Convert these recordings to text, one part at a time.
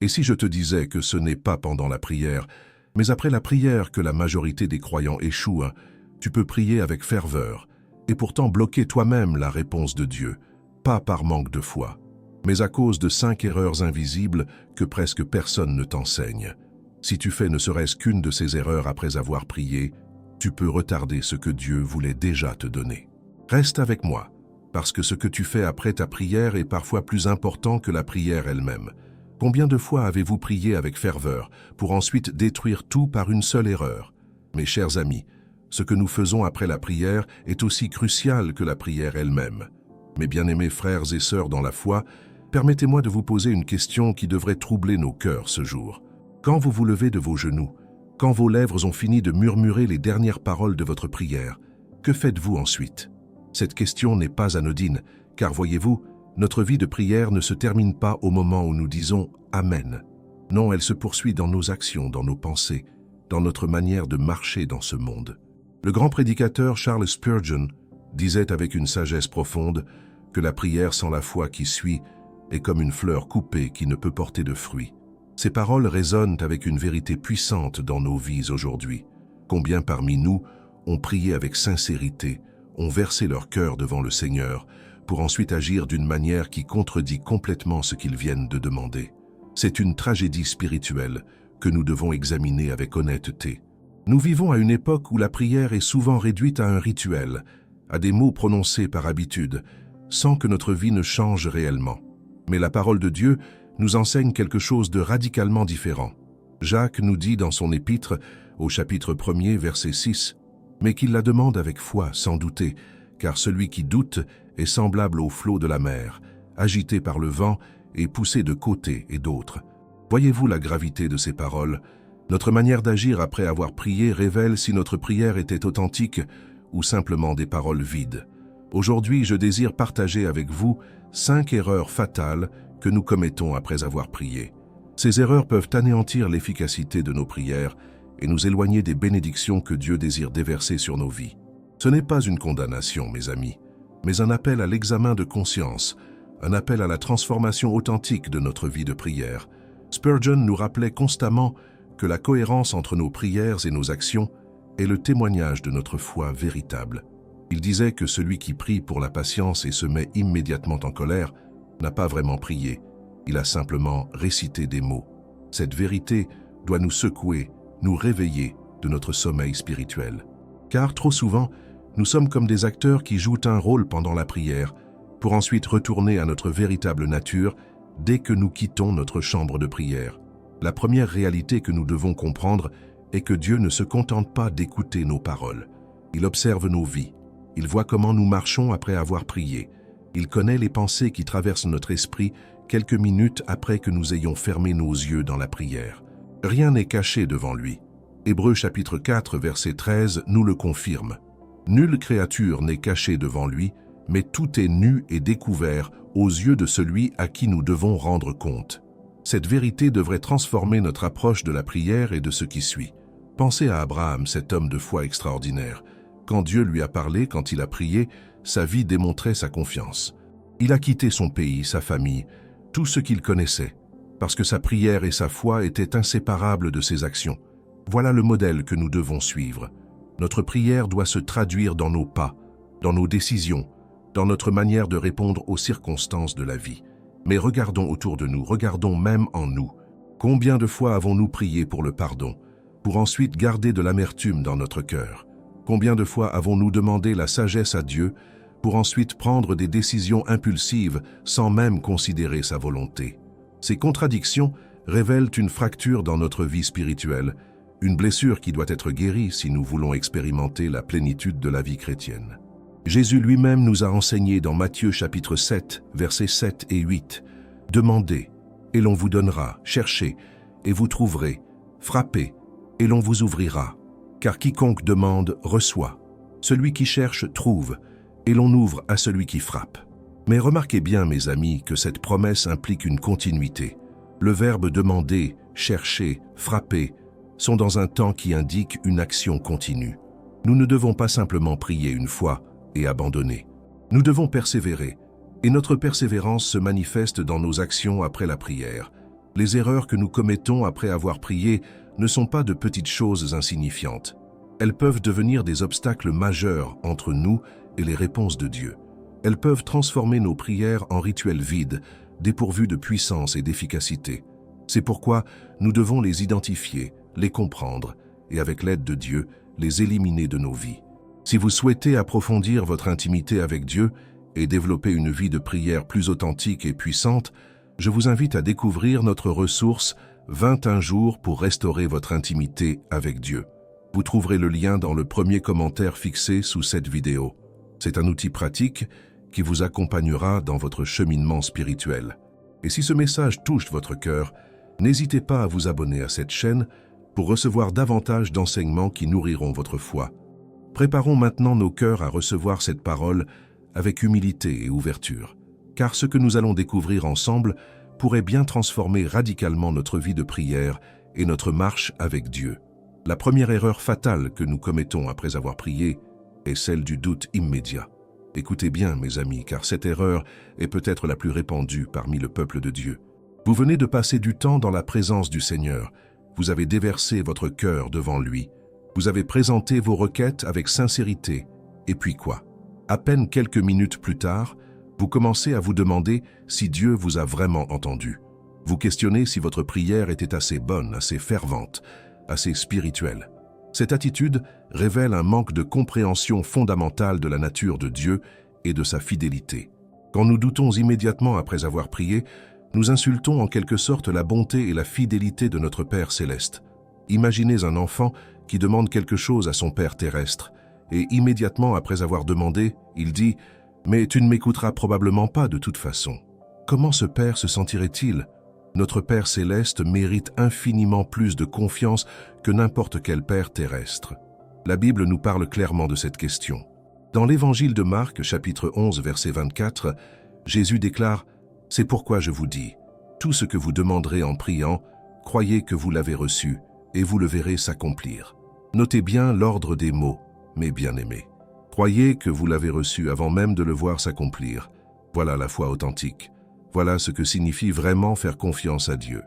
Et si je te disais que ce n'est pas pendant la prière, mais après la prière que la majorité des croyants échouent, tu peux prier avec ferveur et pourtant bloquer toi-même la réponse de Dieu, pas par manque de foi, mais à cause de 5 erreurs invisibles que presque personne ne t'enseigne. Si tu fais ne serait-ce qu'une de ces erreurs après avoir prié, tu peux retarder ce que Dieu voulait déjà te donner. Reste avec moi, parce que ce que tu fais après ta prière est parfois plus important que la prière elle-même. Combien de fois avez-vous prié avec ferveur pour ensuite détruire tout par une seule erreur? Mes chers amis, ce que nous faisons après la prière est aussi crucial que la prière elle-même. Mes bien-aimés frères et sœurs dans la foi, permettez-moi de vous poser une question qui devrait troubler nos cœurs ce jour. Quand vous vous levez de vos genoux, quand vos lèvres ont fini de murmurer les dernières paroles de votre prière, que faites-vous ensuite? Cette question n'est pas anodine, car voyez-vous, notre vie de prière ne se termine pas au moment où nous disons « Amen ». Non, elle se poursuit dans nos actions, dans nos pensées, dans notre manière de marcher dans ce monde. Le grand prédicateur Charles Spurgeon disait avec une sagesse profonde que la prière sans la foi qui suit est comme une fleur coupée qui ne peut porter de fruits. Ces paroles résonnent avec une vérité puissante dans nos vies aujourd'hui. Combien parmi nous ont prié avec sincérité, ont versé leur cœur devant le Seigneur, pour ensuite agir d'une manière qui contredit complètement ce qu'ils viennent de demander. C'est une tragédie spirituelle que nous devons examiner avec honnêteté. Nous vivons à une époque où la prière est souvent réduite à un rituel, à des mots prononcés par habitude, sans que notre vie ne change réellement. Mais la parole de Dieu nous enseigne quelque chose de radicalement différent. Jacques nous dit dans son épître, au chapitre 1er, verset 6, « Mais qu'il la demande avec foi, sans douter, car celui qui doute est semblable au flot de la mer, agité par le vent et poussé de côté et d'autre. » Voyez-vous la gravité de ces paroles? Notre manière d'agir après avoir prié révèle si notre prière était authentique ou simplement des paroles vides. Aujourd'hui, je désire partager avec vous 5 erreurs fatales que nous commettons après avoir prié. Ces erreurs peuvent anéantir l'efficacité de nos prières et nous éloigner des bénédictions que Dieu désire déverser sur nos vies. Ce n'est pas une condamnation, mes amis, mais un appel à l'examen de conscience, un appel à la transformation authentique de notre vie de prière. Spurgeon nous rappelait constamment que la cohérence entre nos prières et nos actions est le témoignage de notre foi véritable. Il disait que celui qui prie pour la patience et se met immédiatement en colère n'a pas vraiment prié, il a simplement récité des mots. Cette vérité doit nous secouer, nous réveiller de notre sommeil spirituel. Car trop souvent, nous sommes comme des acteurs qui jouent un rôle pendant la prière, pour ensuite retourner à notre véritable nature dès que nous quittons notre chambre de prière. La première réalité que nous devons comprendre est que Dieu ne se contente pas d'écouter nos paroles. Il observe nos vies. Il voit comment nous marchons après avoir prié. Il connaît les pensées qui traversent notre esprit quelques minutes après que nous ayons fermé nos yeux dans la prière. Rien n'est caché devant lui. Hébreux chapitre 4, verset 13 nous le confirme. Nulle créature n'est cachée devant lui, mais tout est nu et découvert aux yeux de celui à qui nous devons rendre compte. Cette vérité devrait transformer notre approche de la prière et de ce qui suit. Pensez à Abraham, cet homme de foi extraordinaire. Quand Dieu lui a parlé, quand il a prié, sa vie démontrait sa confiance. Il a quitté son pays, sa famille, tout ce qu'il connaissait, parce que sa prière et sa foi étaient inséparables de ses actions. Voilà le modèle que nous devons suivre. Notre prière doit se traduire dans nos pas, dans nos décisions, dans notre manière de répondre aux circonstances de la vie. Mais regardons autour de nous, regardons même en nous. Combien de fois avons-nous prié pour le pardon, pour ensuite garder de l'amertume dans notre cœur? Combien de fois avons-nous demandé la sagesse à Dieu pour ensuite prendre des décisions impulsives sans même considérer sa volonté? Ces contradictions révèlent une fracture dans notre vie spirituelle, une blessure qui doit être guérie si nous voulons expérimenter la plénitude de la vie chrétienne. Jésus lui-même nous a enseigné dans Matthieu chapitre 7, versets 7 et 8, « Demandez, et l'on vous donnera, cherchez, et vous trouverez, frappez, et l'on vous ouvrira. Car quiconque demande, reçoit. Celui qui cherche, trouve, et l'on ouvre à celui qui frappe. » Mais remarquez bien, mes amis, que cette promesse implique une continuité. Le verbe demander, chercher, frapper sont dans un temps qui indique une action continue. Nous ne devons pas simplement prier une fois et abandonner. Nous devons persévérer, et notre persévérance se manifeste dans nos actions après la prière. Les erreurs que nous commettons après avoir prié ne sont pas de petites choses insignifiantes. Elles peuvent devenir des obstacles majeurs entre nous et les réponses de Dieu. Elles peuvent transformer nos prières en rituels vides, dépourvus de puissance et d'efficacité. C'est pourquoi nous devons les identifier, les comprendre et, avec l'aide de Dieu, les éliminer de nos vies. Si vous souhaitez approfondir votre intimité avec Dieu et développer une vie de prière plus authentique et puissante, je vous invite à découvrir notre ressource 21 jours pour restaurer votre intimité avec Dieu. Vous trouverez le lien dans le premier commentaire fixé sous cette vidéo. C'est un outil pratique qui vous accompagnera dans votre cheminement spirituel. Et si ce message touche votre cœur, n'hésitez pas à vous abonner à cette chaîne pour recevoir davantage d'enseignements qui nourriront votre foi. Préparons maintenant nos cœurs à recevoir cette parole avec humilité et ouverture, car ce que nous allons découvrir ensemble pourrait bien transformer radicalement notre vie de prière et notre marche avec Dieu. La première erreur fatale que nous commettons après avoir prié est celle du doute immédiat. Écoutez bien, mes amis, car cette erreur est peut-être la plus répandue parmi le peuple de Dieu. Vous venez de passer du temps dans la présence du Seigneur. Vous avez déversé votre cœur devant lui. Vous avez présenté vos requêtes avec sincérité. Et puis quoi? À peine quelques minutes plus tard, vous commencez à vous demander si Dieu vous a vraiment entendu. Vous questionnez si votre prière était assez bonne, assez fervente, assez spirituelle. Cette attitude révèle un manque de compréhension fondamentale de la nature de Dieu et de sa fidélité. Quand nous doutons immédiatement après avoir prié, nous insultons en quelque sorte la bonté et la fidélité de notre Père céleste. Imaginez un enfant qui demande quelque chose à son Père terrestre, et immédiatement après avoir demandé, il dit « Mais tu ne m'écouteras probablement pas de toute façon. » Comment ce Père se sentirait-il? Notre Père céleste mérite infiniment plus de confiance que n'importe quel Père terrestre. La Bible nous parle clairement de cette question. Dans l'Évangile de Marc, chapitre 11, verset 24, Jésus déclare « C'est pourquoi je vous dis, tout ce que vous demanderez en priant, croyez que vous l'avez reçu, et vous le verrez s'accomplir. » Notez bien l'ordre des mots, mes bien-aimés. Croyez que vous l'avez reçu avant même de le voir s'accomplir. Voilà la foi authentique. Voilà ce que signifie vraiment faire confiance à Dieu.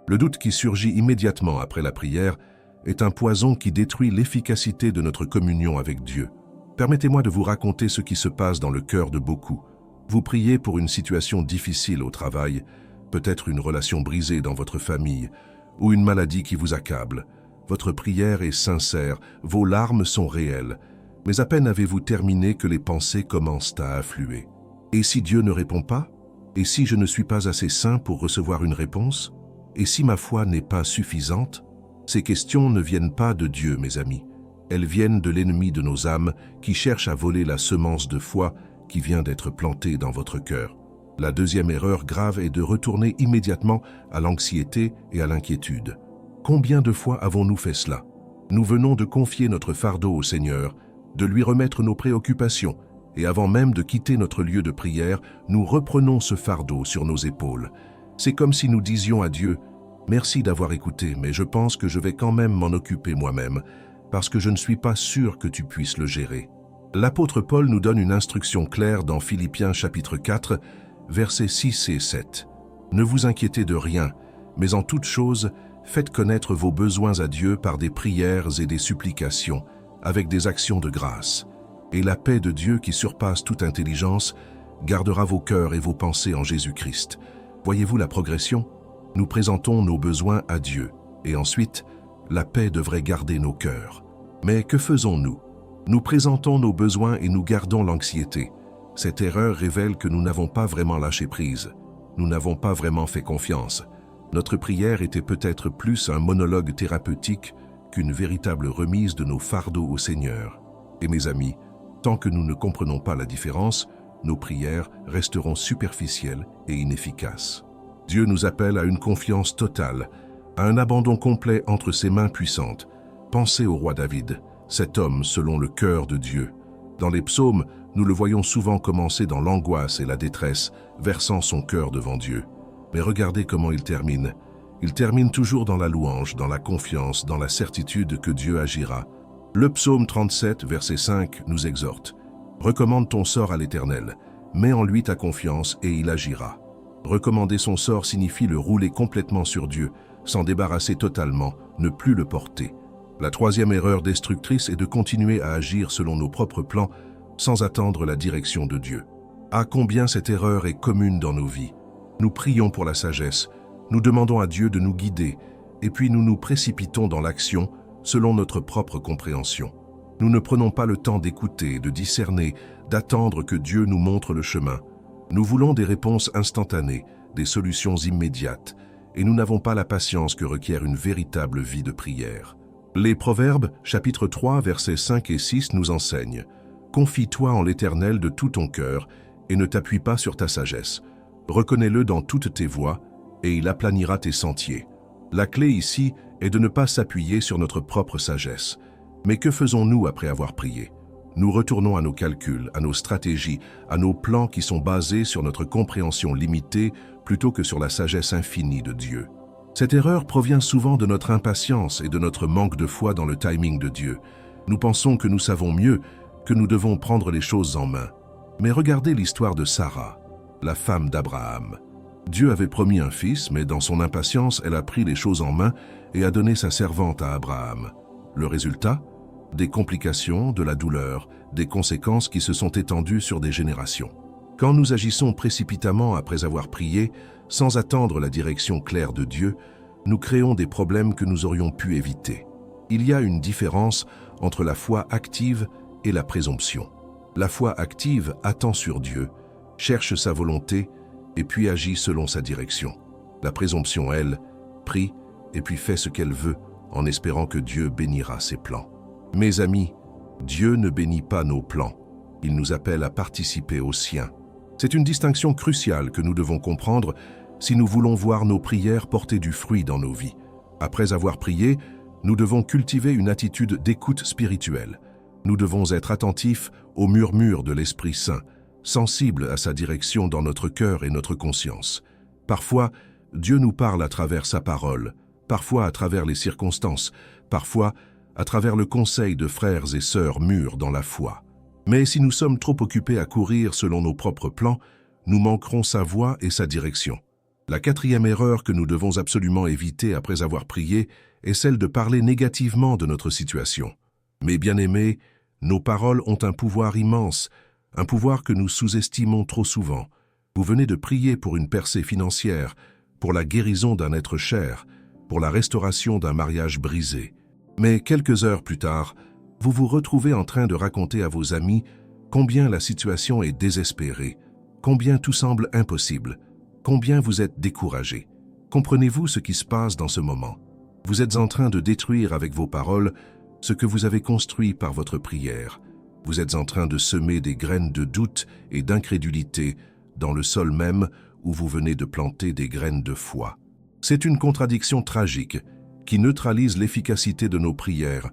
Le doute qui surgit immédiatement après la prière est un poison qui détruit l'efficacité de notre communion avec Dieu. Permettez-moi de vous raconter ce qui se passe dans le cœur de beaucoup. Vous priez pour une situation difficile au travail, peut-être une relation brisée dans votre famille, ou une maladie qui vous accable. Votre prière est sincère, vos larmes sont réelles, mais à peine avez-vous terminé que les pensées commencent à affluer. Et si Dieu ne répond pas? Et si je ne suis pas assez saint pour recevoir une réponse? Et si ma foi n'est pas suffisante? Ces questions ne viennent pas de Dieu, mes amis. Elles viennent de l'ennemi de nos âmes qui cherche à voler la semence de foi qui vient d'être plantée dans votre cœur. La deuxième erreur grave est de retourner immédiatement à l'anxiété et à l'inquiétude. Combien de fois avons-nous fait cela? Nous venons de confier notre fardeau au Seigneur, de lui remettre nos préoccupations, et avant même de quitter notre lieu de prière, nous reprenons ce fardeau sur nos épaules. C'est comme si nous disions à Dieu « Merci d'avoir écouté, mais je pense que je vais quand même m'en occuper moi-même, parce que je ne suis pas sûr que tu puisses le gérer. » L'apôtre Paul nous donne une instruction claire dans Philippiens chapitre 4, versets 6 et 7. « Ne vous inquiétez de rien, mais en toute chose, faites connaître vos besoins à Dieu par des prières et des supplications, avec des actions de grâce. Et la paix de Dieu qui surpasse toute intelligence gardera vos cœurs et vos pensées en Jésus-Christ. » Voyez-vous la progression? Nous présentons nos besoins à Dieu, et ensuite, la paix devrait garder nos cœurs. Mais que faisons-nous? Nous présentons nos besoins et nous gardons l'anxiété. Cette erreur révèle que nous n'avons pas vraiment lâché prise. Nous n'avons pas vraiment fait confiance. Notre prière était peut-être plus un monologue thérapeutique qu'une véritable remise de nos fardeaux au Seigneur. Et mes amis, tant que nous ne comprenons pas la différence, nos prières resteront superficielles et inefficaces. Dieu nous appelle à une confiance totale, à un abandon complet entre ses mains puissantes. Pensez au roi David, cet homme selon le cœur de Dieu. Dans les psaumes, nous le voyons souvent commencer dans l'angoisse et la détresse, versant son cœur devant Dieu. Mais regardez comment il termine. Il termine toujours dans la louange, dans la confiance, dans la certitude que Dieu agira. Le psaume 37, verset 5, nous exhorte. « Recommande ton sort à l'Éternel, mets en lui ta confiance et il agira. » Recommander son sort signifie le rouler complètement sur Dieu, s'en débarrasser totalement, ne plus le porter. La troisième erreur destructrice est de continuer à agir selon nos propres plans sans attendre la direction de Dieu. Ah, combien cette erreur est commune dans nos vies. Nous prions pour la sagesse, nous demandons à Dieu de nous guider, et puis nous nous précipitons dans l'action selon notre propre compréhension. Nous ne prenons pas le temps d'écouter, de discerner, d'attendre que Dieu nous montre le chemin. Nous voulons des réponses instantanées, des solutions immédiates, et nous n'avons pas la patience que requiert une véritable vie de prière. Les Proverbes, chapitre 3, versets 5 et 6 nous enseignent « Confie-toi en l'Éternel de tout ton cœur et ne t'appuie pas sur ta sagesse. Reconnais-le dans toutes tes voies et il aplanira tes sentiers. » La clé ici est de ne pas s'appuyer sur notre propre sagesse. Mais que faisons-nous après avoir prié? Nous retournons à nos calculs, à nos stratégies, à nos plans qui sont basés sur notre compréhension limitée plutôt que sur la sagesse infinie de Dieu. Cette erreur provient souvent de notre impatience et de notre manque de foi dans le timing de Dieu. Nous pensons que nous savons mieux, que nous devons prendre les choses en main. Mais regardez l'histoire de Sarah, la femme d'Abraham. Dieu avait promis un fils, mais dans son impatience, elle a pris les choses en main et a donné sa servante à Abraham. Le résultat? Des complications, de la douleur, des conséquences qui se sont étendues sur des générations. Quand nous agissons précipitamment après avoir prié, sans attendre la direction claire de Dieu, nous créons des problèmes que nous aurions pu éviter. Il y a une différence entre la foi active et la présomption. La foi active attend sur Dieu, cherche sa volonté et puis agit selon sa direction. La présomption, elle, prie et puis fait ce qu'elle veut en espérant que Dieu bénira ses plans. Mes amis, Dieu ne bénit pas nos plans. Il nous appelle à participer aux siens. C'est une distinction cruciale que nous devons comprendre si nous voulons voir nos prières porter du fruit dans nos vies. Après avoir prié, nous devons cultiver une attitude d'écoute spirituelle. Nous devons être attentifs aux murmures de l'Esprit Saint, sensibles à sa direction dans notre cœur et notre conscience. Parfois, Dieu nous parle à travers sa parole, parfois à travers les circonstances, parfois à travers le conseil de frères et sœurs mûrs dans la foi. Mais si nous sommes trop occupés à courir selon nos propres plans, nous manquerons sa voie et sa direction. La quatrième erreur que nous devons absolument éviter après avoir prié est celle de parler négativement de notre situation. Mes bien-aimés, nos paroles ont un pouvoir immense, un pouvoir que nous sous-estimons trop souvent. Vous venez de prier pour une percée financière, pour la guérison d'un être cher, pour la restauration d'un mariage brisé. Mais quelques heures plus tard, vous vous retrouvez en train de raconter à vos amis combien la situation est désespérée, combien tout semble impossible, combien vous êtes découragé. Comprenez-vous ce qui se passe dans ce moment? Vous êtes en train de détruire avec vos paroles ce que vous avez construit par votre prière. Vous êtes en train de semer des graines de doute et d'incrédulité dans le sol même où vous venez de planter des graines de foi. C'est une contradiction tragique qui neutralise l'efficacité de nos prières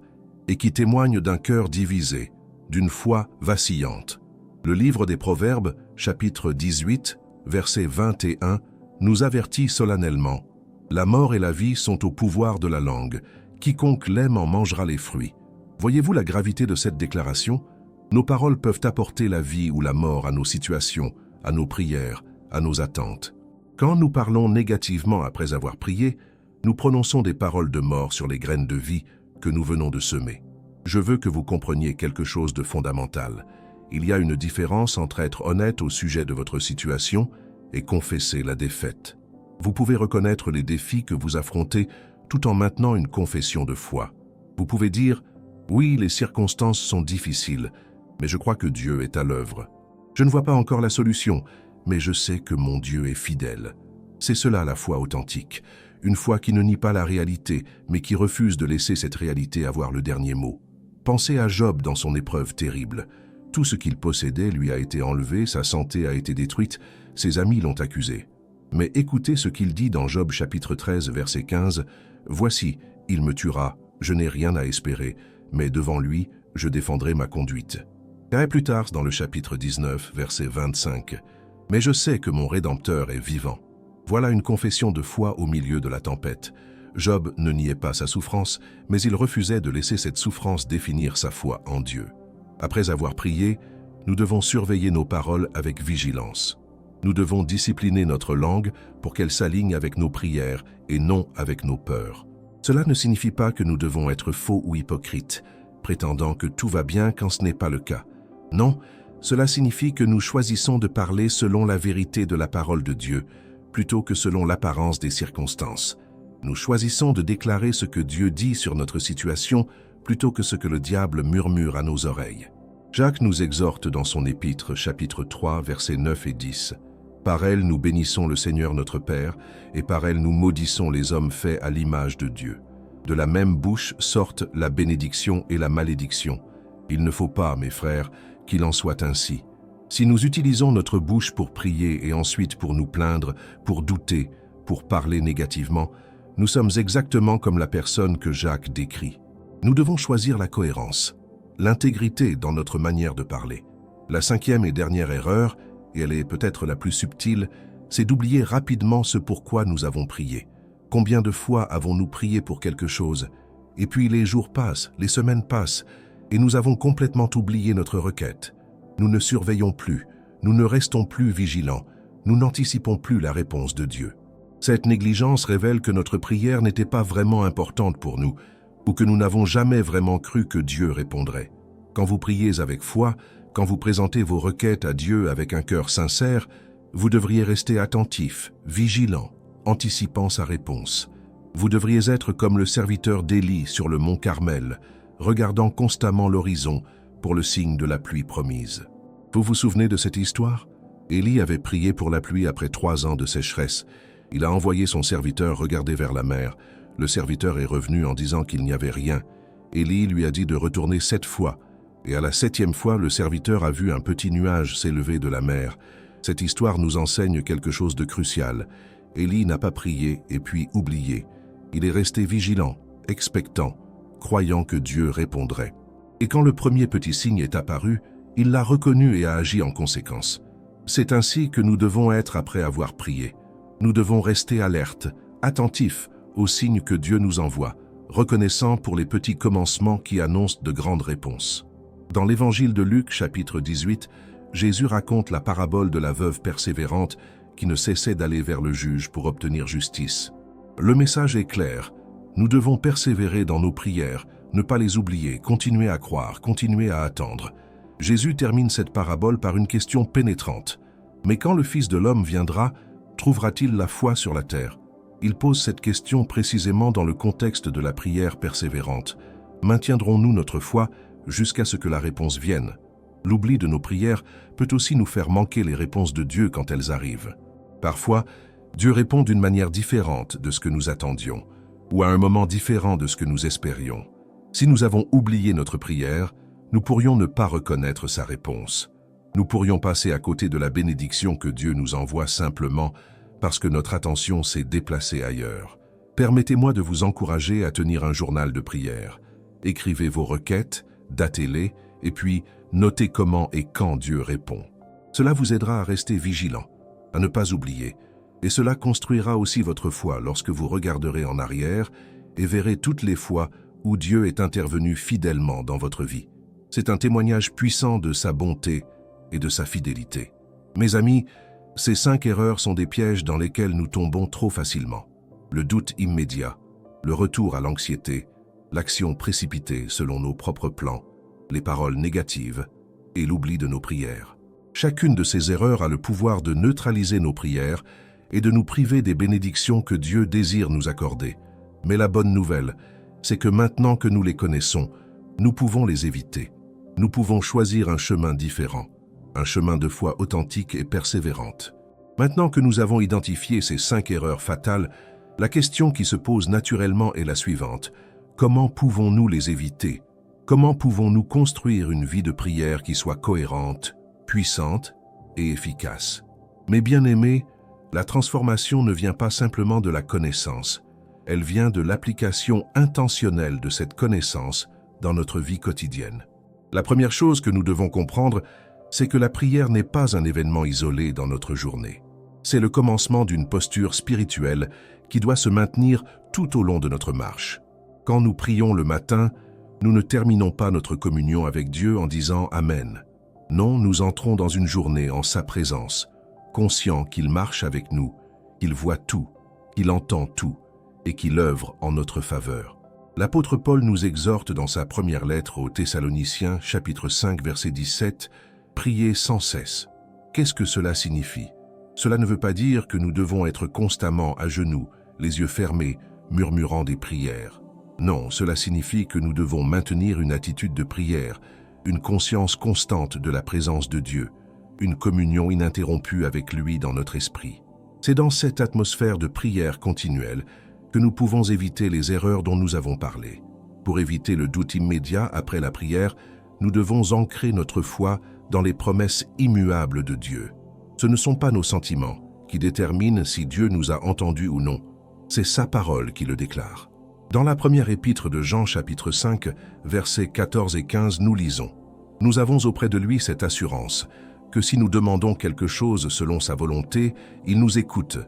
et qui témoigne d'un cœur divisé, d'une foi vacillante. Le livre des Proverbes, chapitre 18, verset 21, nous avertit solennellement « La mort et la vie sont au pouvoir de la langue. Quiconque l'aime en mangera les fruits. » Voyez-vous la gravité de cette déclaration? Nos paroles peuvent apporter la vie ou la mort à nos situations, à nos prières, à nos attentes. Quand nous parlons négativement après avoir prié, nous prononçons des paroles de mort sur les graines de vie que nous venons de semer. Je veux que vous compreniez quelque chose de fondamental. Il y a une différence entre être honnête au sujet de votre situation et confesser la défaite. Vous pouvez reconnaître les défis que vous affrontez tout en maintenant une confession de foi. Vous pouvez dire « Oui, les circonstances sont difficiles, mais je crois que Dieu est à l'œuvre. Je ne vois pas encore la solution, mais je sais que mon Dieu est fidèle. » C'est cela la foi authentique. Une foi qui ne nie pas la réalité, mais qui refuse de laisser cette réalité avoir le dernier mot. Pensez à Job dans son épreuve terrible. Tout ce qu'il possédait lui a été enlevé, sa santé a été détruite, ses amis l'ont accusé. Mais écoutez ce qu'il dit dans Job chapitre 13, verset 15. « Voici, il me tuera, je n'ai rien à espérer, mais devant lui, je défendrai ma conduite. » Et plus tard, dans le chapitre 19, verset 25. « Mais je sais que mon Rédempteur est vivant. » Voilà une confession de foi au milieu de la tempête. Job ne niait pas sa souffrance, mais il refusait de laisser cette souffrance définir sa foi en Dieu. Après avoir prié, nous devons surveiller nos paroles avec vigilance. Nous devons discipliner notre langue pour qu'elle s'aligne avec nos prières et non avec nos peurs. Cela ne signifie pas que nous devons être faux ou hypocrites, prétendant que tout va bien quand ce n'est pas le cas. Non, cela signifie que nous choisissons de parler selon la vérité de la parole de Dieu, plutôt que selon l'apparence des circonstances. Nous choisissons de déclarer ce que Dieu dit sur notre situation, plutôt que ce que le diable murmure à nos oreilles. Jacques nous exhorte dans son épître, chapitre 3, versets 9 et 10. « Par elle nous bénissons le Seigneur notre Père, et par elle nous maudissons les hommes faits à l'image de Dieu. De la même bouche sortent la bénédiction et la malédiction. Il ne faut pas, mes frères, qu'il en soit ainsi. Si nous utilisons notre bouche pour prier et ensuite pour nous plaindre, pour douter, pour parler négativement, nous sommes exactement comme la personne que Jacques décrit. Nous devons choisir la cohérence, l'intégrité dans notre manière de parler. La cinquième et dernière erreur, et elle est peut-être la plus subtile, c'est d'oublier rapidement ce pourquoi nous avons prié. Combien de fois avons-nous prié pour quelque chose? Et puis les jours passent, les semaines passent, et nous avons complètement oublié notre requête. Nous ne surveillons plus, nous ne restons plus vigilants, nous n'anticipons plus la réponse de Dieu. Cette négligence révèle que notre prière n'était pas vraiment importante pour nous, ou que nous n'avons jamais vraiment cru que Dieu répondrait. Quand vous priez avec foi, quand vous présentez vos requêtes à Dieu avec un cœur sincère, vous devriez rester attentif, vigilant, anticipant sa réponse. Vous devriez être comme le serviteur d'Élie sur le mont Carmel, regardant constamment l'horizon pour le signe de la pluie promise. Vous vous souvenez de cette histoire? Élie avait prié pour la pluie après 3 ans de sécheresse. Il a envoyé son serviteur regarder vers la mer. Le serviteur est revenu en disant qu'il n'y avait rien. Élie lui a dit de retourner 7 fois. Et à la 7e fois, le serviteur a vu un petit nuage s'élever de la mer. Cette histoire nous enseigne quelque chose de crucial. Élie n'a pas prié et puis oublié. Il est resté vigilant, expectant, croyant que Dieu répondrait. Et quand le premier petit signe est apparu, il l'a reconnu et a agi en conséquence. C'est ainsi que nous devons être après avoir prié. Nous devons rester alertes, attentifs aux signes que Dieu nous envoie, reconnaissants pour les petits commencements qui annoncent de grandes réponses. Dans l'évangile de Luc, chapitre 18, Jésus raconte la parabole de la veuve persévérante qui ne cessait d'aller vers le juge pour obtenir justice. Le message est clair. Nous devons persévérer dans nos prières, ne pas les oublier, continuer à croire, continuer à attendre. Jésus termine cette parabole par une question pénétrante. Mais quand le Fils de l'homme viendra, trouvera-t-il la foi sur la terre? Il pose cette question précisément dans le contexte de la prière persévérante. Maintiendrons-nous notre foi jusqu'à ce que la réponse vienne? L'oubli de nos prières peut aussi nous faire manquer les réponses de Dieu quand elles arrivent. Parfois, Dieu répond d'une manière différente de ce que nous attendions, ou à un moment différent de ce que nous espérions. Si nous avons oublié notre prière, nous pourrions ne pas reconnaître sa réponse. Nous pourrions passer à côté de la bénédiction que Dieu nous envoie simplement parce que notre attention s'est déplacée ailleurs. Permettez-moi de vous encourager à tenir un journal de prière. Écrivez vos requêtes, datez-les, et puis notez comment et quand Dieu répond. Cela vous aidera à rester vigilant, à ne pas oublier, et cela construira aussi votre foi lorsque vous regarderez en arrière et verrez toutes les fois où Dieu est intervenu fidèlement dans votre vie. C'est un témoignage puissant de sa bonté et de sa fidélité. Mes amis, ces 5 erreurs sont des pièges dans lesquels nous tombons trop facilement. Le doute immédiat, le retour à l'anxiété, l'action précipitée selon nos propres plans, les paroles négatives et l'oubli de nos prières. Chacune de ces erreurs a le pouvoir de neutraliser nos prières et de nous priver des bénédictions que Dieu désire nous accorder. Mais la bonne nouvelle, c'est que maintenant que nous les connaissons, nous pouvons les éviter. Nous pouvons choisir un chemin différent, un chemin de foi authentique et persévérante. Maintenant que nous avons identifié ces 5 erreurs fatales, la question qui se pose naturellement est la suivante. Comment pouvons-nous les éviter? Comment pouvons-nous construire une vie de prière qui soit cohérente, puissante et efficace? Mes bien-aimés, la transformation ne vient pas simplement de la connaissance. Elle vient de l'application intentionnelle de cette connaissance dans notre vie quotidienne. La première chose que nous devons comprendre, c'est que la prière n'est pas un événement isolé dans notre journée. C'est le commencement d'une posture spirituelle qui doit se maintenir tout au long de notre marche. Quand nous prions le matin, nous ne terminons pas notre communion avec Dieu en disant « Amen ». Non, nous entrons dans une journée en sa présence, conscient qu'il marche avec nous, qu'il voit tout, qu'il entend tout et qu'il œuvre en notre faveur. L'apôtre Paul nous exhorte dans sa première lettre aux Thessaloniciens, chapitre 5, verset 17, « Priez sans cesse ». Qu'est-ce que cela signifie? Cela ne veut pas dire que nous devons être constamment à genoux, les yeux fermés, murmurant des prières. Non, cela signifie que nous devons maintenir une attitude de prière, une conscience constante de la présence de Dieu, une communion ininterrompue avec lui dans notre esprit. C'est dans cette atmosphère de prière continuelle que nous pouvons éviter les erreurs dont nous avons parlé. Pour éviter le doute immédiat après la prière, nous devons ancrer notre foi dans les promesses immuables de Dieu. Ce ne sont pas nos sentiments qui déterminent si Dieu nous a entendus ou non. C'est sa parole qui le déclare. Dans la première épître de Jean, chapitre 5, versets 14 et 15, nous lisons « Nous avons auprès de lui cette assurance, que si nous demandons quelque chose selon sa volonté, il nous écoute.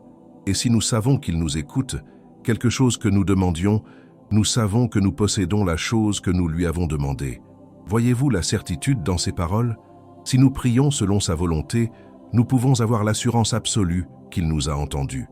Et si nous savons qu'il nous écoute, quelque chose que nous demandions, nous savons que nous possédons la chose que nous lui avons demandée. » Voyez-vous la certitude dans ces paroles? Si nous prions selon sa volonté, nous pouvons avoir l'assurance absolue qu'il nous a entendus.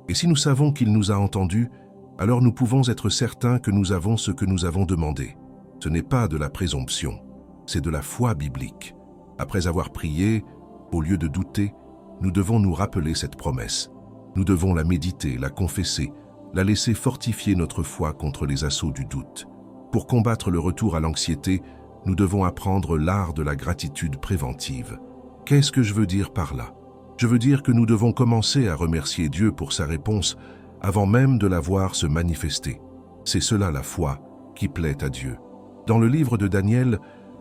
Et si nous savons qu'il nous a entendus, alors nous pouvons être certains que nous avons ce que nous avons demandé. Ce n'est pas de la présomption, c'est de la foi biblique. Après avoir prié, au lieu de douter, nous devons nous rappeler cette promesse. Nous devons la méditer, la confesser, la laisser fortifier notre foi contre les assauts du doute. Pour combattre le retour à l'anxiété, nous devons apprendre l'art de la gratitude préventive. Qu'est-ce que je veux dire par là? Je veux dire que nous devons commencer à remercier Dieu pour sa réponse avant même de la voir se manifester. C'est cela la foi qui plaît à Dieu. Dans le livre de Daniel,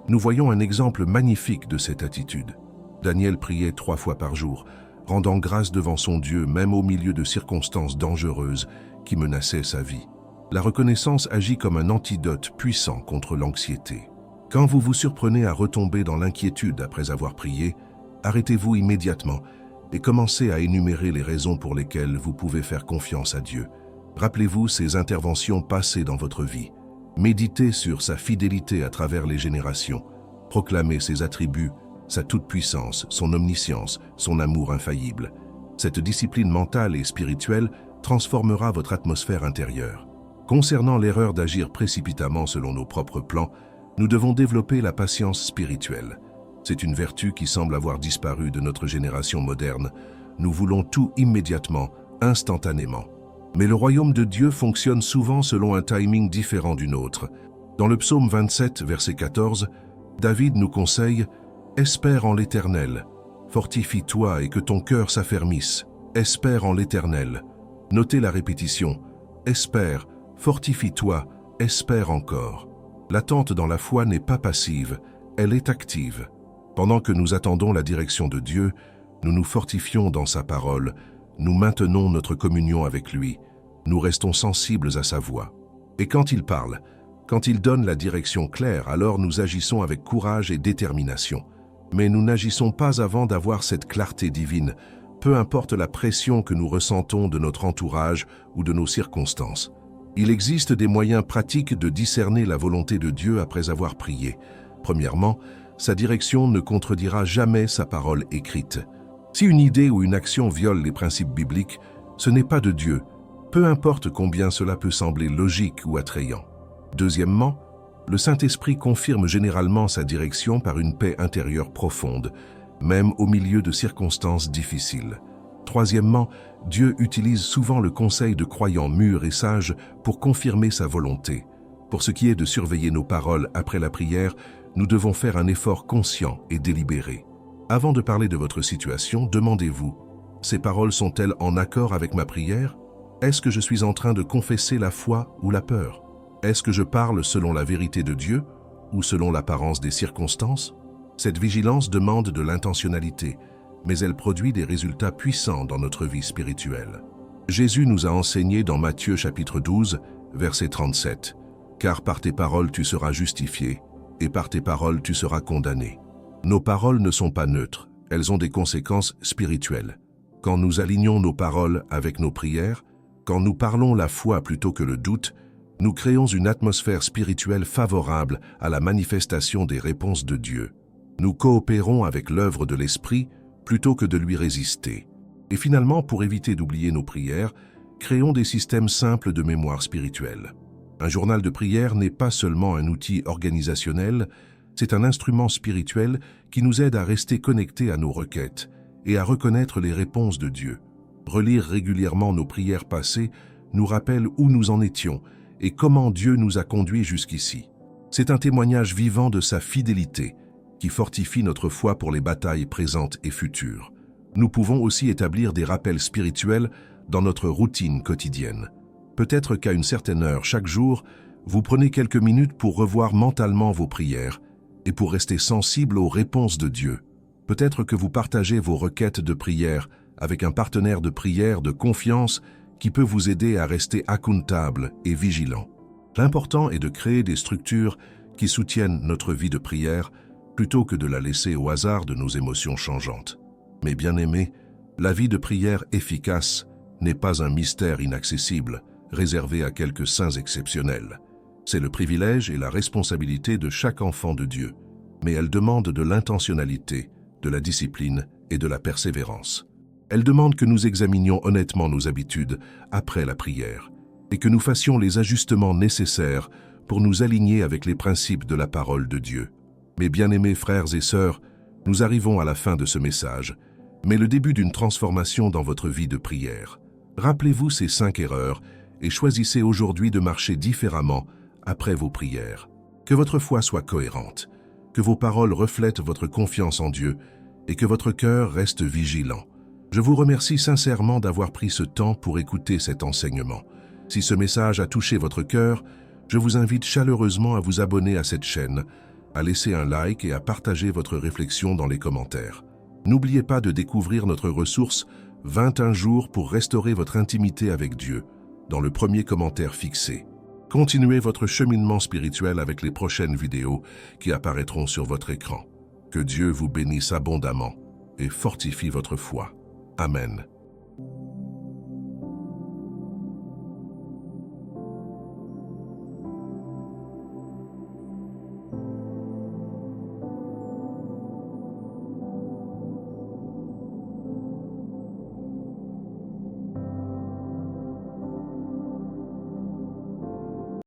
nous voyons un exemple magnifique de cette attitude. Daniel priait 3 fois par jour, rendant grâce devant son Dieu même au milieu de circonstances dangereuses qui menaçaient sa vie. La reconnaissance agit comme un antidote puissant contre l'anxiété. Quand vous vous surprenez à retomber dans l'inquiétude après avoir prié, arrêtez-vous immédiatement et commencez à énumérer les raisons pour lesquelles vous pouvez faire confiance à Dieu. Rappelez-vous ses interventions passées dans votre vie. Méditez sur sa fidélité à travers les générations. Proclamez ses attributs, sa toute-puissance, son omniscience, son amour infaillible. Cette discipline mentale et spirituelle transformera votre atmosphère intérieure. Concernant l'erreur d'agir précipitamment selon nos propres plans, nous devons développer la patience spirituelle. C'est une vertu qui semble avoir disparu de notre génération moderne. Nous voulons tout immédiatement, instantanément. Mais le royaume de Dieu fonctionne souvent selon un timing différent du nôtre. Dans le psaume 27, verset 14, David nous conseille « Espère en l'Éternel, fortifie-toi et que ton cœur s'affermisse. Espère en l'Éternel. » Notez la répétition « Espère, fortifie-toi, espère encore. » L'attente dans la foi n'est pas passive, elle est active. Pendant que nous attendons la direction de Dieu, nous nous fortifions dans sa parole, nous maintenons notre communion avec lui, nous restons sensibles à sa voix. Et quand il parle, quand il donne la direction claire, alors nous agissons avec courage et détermination. Mais nous n'agissons pas avant d'avoir cette clarté divine, peu importe la pression que nous ressentons de notre entourage ou de nos circonstances. Il existe des moyens pratiques de discerner la volonté de Dieu après avoir prié. Premièrement, sa direction ne contredira jamais sa parole écrite. Si une idée ou une action viole les principes bibliques, ce n'est pas de Dieu, peu importe combien cela peut sembler logique ou attrayant. Deuxièmement, le Saint-Esprit confirme généralement sa direction par une paix intérieure profonde, même au milieu de circonstances difficiles. Troisièmement, Dieu utilise souvent le conseil de croyants mûrs et sages pour confirmer sa volonté. Pour ce qui est de surveiller nos paroles après la prière, nous devons faire un effort conscient et délibéré. Avant de parler de votre situation, demandez-vous, ces paroles sont-elles en accord avec ma prière? Est-ce que je suis en train de confesser la foi ou la peur? Est-ce que je parle selon la vérité de Dieu ou selon l'apparence des circonstances? Cette vigilance demande de l'intentionnalité, mais elle produit des résultats puissants dans notre vie spirituelle. Jésus nous a enseigné dans Matthieu chapitre 12, verset 37, « Car par tes paroles tu seras justifié, et par tes paroles tu seras condamné. » Nos paroles ne sont pas neutres, elles ont des conséquences spirituelles. Quand nous alignons nos paroles avec nos prières, quand nous parlons la foi plutôt que le doute, nous créons une atmosphère spirituelle favorable à la manifestation des réponses de Dieu. Nous coopérons avec l'œuvre de l'Esprit plutôt que de lui résister. Et finalement, pour éviter d'oublier nos prières, créons des systèmes simples de mémoire spirituelle. Un journal de prière n'est pas seulement un outil organisationnel, c'est un instrument spirituel qui nous aide à rester connectés à nos requêtes et à reconnaître les réponses de Dieu. Relire régulièrement nos prières passées nous rappelle où nous en étions et comment Dieu nous a conduits jusqu'ici. C'est un témoignage vivant de sa fidélité qui fortifie notre foi pour les batailles présentes et futures. Nous pouvons aussi établir des rappels spirituels dans notre routine quotidienne. Peut-être qu'à une certaine heure chaque jour, vous prenez quelques minutes pour revoir mentalement vos prières et pour rester sensible aux réponses de Dieu. Peut-être que vous partagez vos requêtes de prière avec un partenaire de prière de confiance qui peut vous aider à rester accountable et vigilant. L'important est de créer des structures qui soutiennent notre vie de prière plutôt que de la laisser au hasard de nos émotions changeantes. Mais bien aimés, la vie de prière efficace n'est pas un mystère inaccessible, réservé à quelques saints exceptionnels. C'est le privilège et la responsabilité de chaque enfant de Dieu, mais elle demande de l'intentionnalité, de la discipline et de la persévérance. Elle demande que nous examinions honnêtement nos habitudes après la prière et que nous fassions les ajustements nécessaires pour nous aligner avec les principes de la parole de Dieu. Mes bien-aimés frères et sœurs, nous arrivons à la fin de ce message, mais le début d'une transformation dans votre vie de prière. Rappelez-vous ces 5 erreurs et choisissez aujourd'hui de marcher différemment après vos prières. Que votre foi soit cohérente, que vos paroles reflètent votre confiance en Dieu et que votre cœur reste vigilant. Je vous remercie sincèrement d'avoir pris ce temps pour écouter cet enseignement. Si ce message a touché votre cœur, je vous invite chaleureusement à vous abonner à cette chaîne, à laisser un like et à partager votre réflexion dans les commentaires. N'oubliez pas de découvrir notre ressource 21 jours pour restaurer votre intimité avec Dieu dans le premier commentaire fixé. Continuez votre cheminement spirituel avec les prochaines vidéos qui apparaîtront sur votre écran. Que Dieu vous bénisse abondamment et fortifie votre foi. Amen.